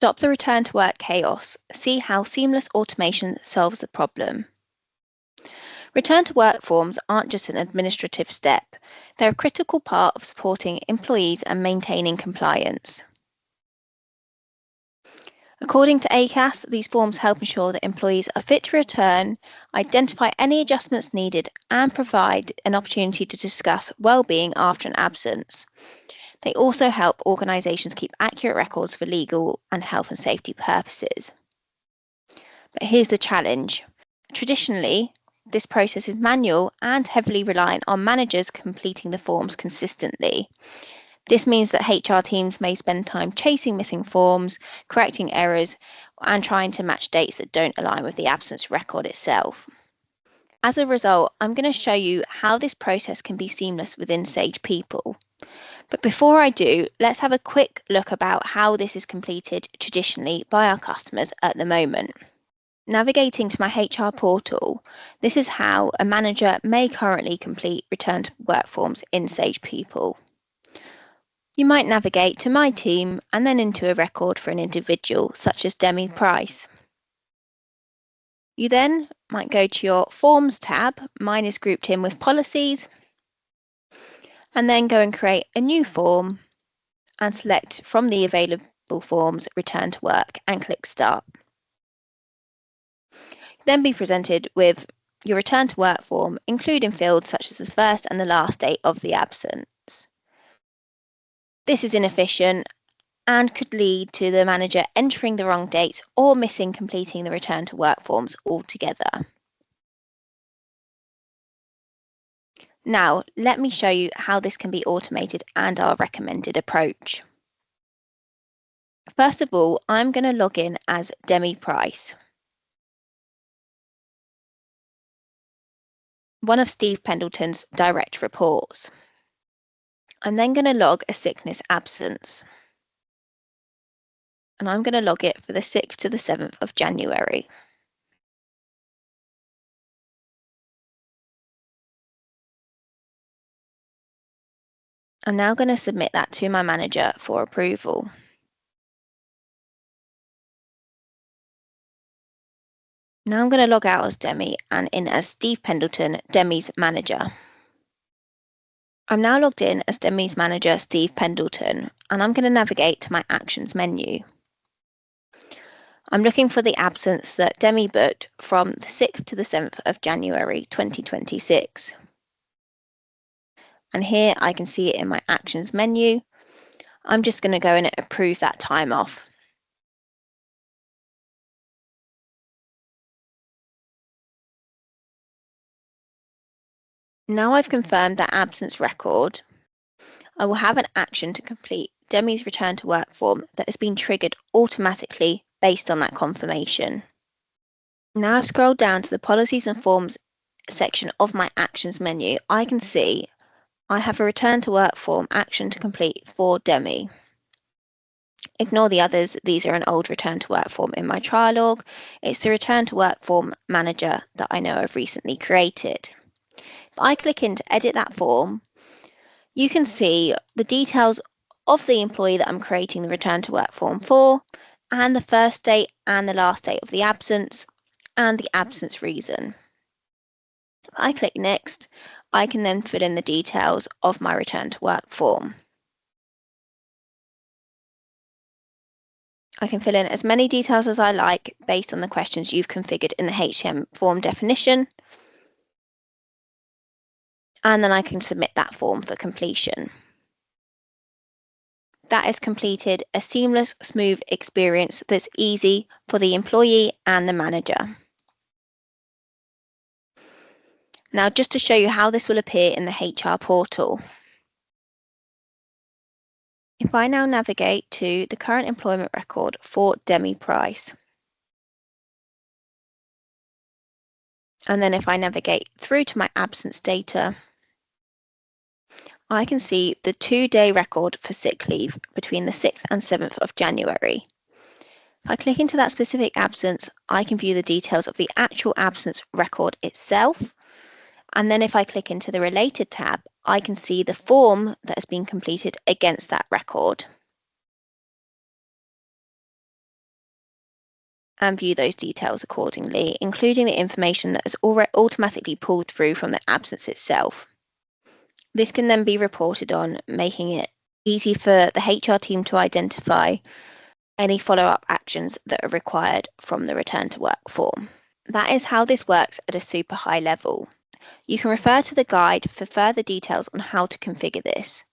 Stop the return to work chaos. See how seamless automation solves the problem. Return to work forms aren't just an administrative step, they're a critical part of supporting employees and maintaining compliance. According to ACAS, these forms help ensure that employees are fit to return, identify any adjustments needed, and provide an opportunity to discuss well-being after an absence. They also help organisations keep accurate records for legal and health and safety purposes. But here's the challenge. Traditionally, this process is manual and heavily reliant on managers completing the forms consistently. This means that HR teams may spend time chasing missing forms, correcting errors, and trying to match dates that don't align with the absence record itself. As a result, I'm going to show you how this process can be seamless within Sage People. But before I do, let's have a quick look about how this is completed traditionally by our customers at the moment. Navigating to my HR portal, this is how a manager may currently complete return to work forms in Sage People. You might navigate to My Team and then into a record for an individual, such as Demi Price. You then might go to your Forms tab, mine is grouped in with Policies, and then go and create a new form and select from the available forms Return to Work and click Start. Then be presented with your Return to Work form, including fields such as the first and the last date of the absence. This is inefficient and could lead to the manager entering the wrong dates or missing completing the return to work forms altogether. Now, let me show you how this can be automated and our recommended approach. First of all, I'm going to log in as Demi Price, one of Steve Pendleton's direct reports. I'm then going to log a sickness absence, and I'm going to log it for the 6th to the 7th of January. I'm now going to submit that to my manager for approval. Now I'm going to log out as Demi and in as Steve Pendleton, Demi's manager. I'm now logged in as Demi's manager, Steve Pendleton, and I'm going to navigate to my Actions menu. I'm looking for the absence that Demi booked from the 6th to the 7th of January 2026. And here I can see it in my Actions menu. I'm just going to go in and approve that time off. Now I've confirmed that absence record, I will have an action to complete Demi's return to work form that has been triggered automatically based on that confirmation. Now I've scrolled down to the Policies and Forms section of my Actions menu. I can see I have a return to work form action to complete for Demi. Ignore the others, these are an old return to work form in my trial log. It's the return to work form manager that I know I've recently created. If I click in to edit that form, you can see the details of the employee that I'm creating the return to work form for, and the first date and the last date of the absence, and the absence reason. If I click next, I can then fill in the details of my return to work form. I can fill in as many details as I like based on the questions you've configured in the HTML form definition, and then I can submit that form for completion. That has completed a seamless, smooth experience that's easy for the employee and the manager. Now, just to show you how this will appear in the HR portal. If I now navigate to the current employment record for Demi Price, and then if I navigate through to my absence data, I can see the 2-day record for sick leave between the 6th and 7th of January. If I click into that specific absence, I can view the details of the actual absence record itself. And then if I click into the Related tab, I can see the form that has been completed against that record. and view those details accordingly, including the information that is already automatically pulled through from the absence itself. This can then be reported on, making it easy for the HR team to identify any follow-up actions that are required from the return to work form. That is how this works at a super high level. You can refer to the guide for further details on how to configure this.